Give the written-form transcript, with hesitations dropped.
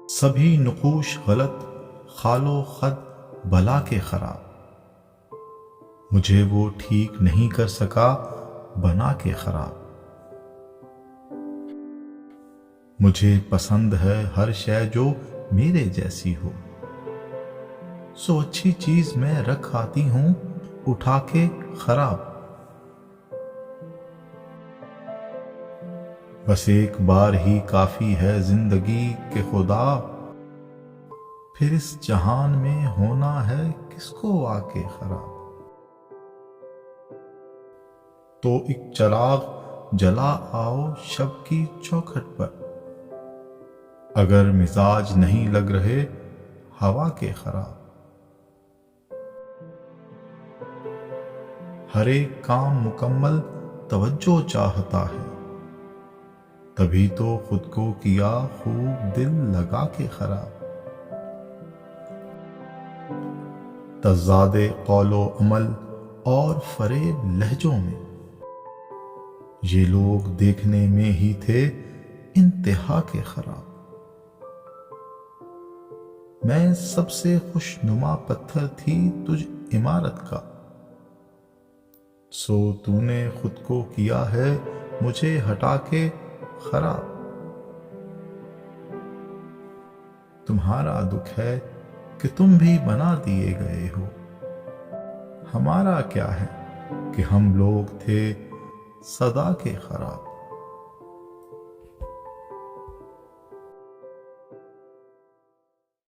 سبھی نقوش غلط، خال و خد بلا کے خراب، مجھے وہ ٹھیک نہیں کر سکا بنا کے خراب۔ مجھے پسند ہے ہر شے جو میرے جیسی ہو، سو اچھی چیز میں رکھ آتی ہوں اٹھا کے خراب۔ بس ایک بار ہی کافی ہے زندگی کہ خدا، پھر اس جہان میں ہونا ہے کس کو آ کے خراب۔ تو ایک چراغ جلا آؤ شب کی چوکھٹ پر، اگر مزاج نہیں لگ رہے ہوا کے خراب۔ ہر ایک کام مکمل توجہ چاہتا ہے، تبھی تو خود کو کیا خوب دل لگا کے خراب۔ تضاد قول و عمل اور فریب لہجوں میں، یہ لوگ دیکھنے میں ہی تھے انتہا کے خراب۔ میں سب سے خوش نما پتھر تھی تجھ عمارت کا، سو تو نے خود کو کیا ہے مجھے ہٹا کے خراب۔ تمہارا دکھ ہے کہ تم بھی بنا دیے گئے ہو، ہمارا کیا ہے کہ ہم لوگ تھے صدا کے خراب۔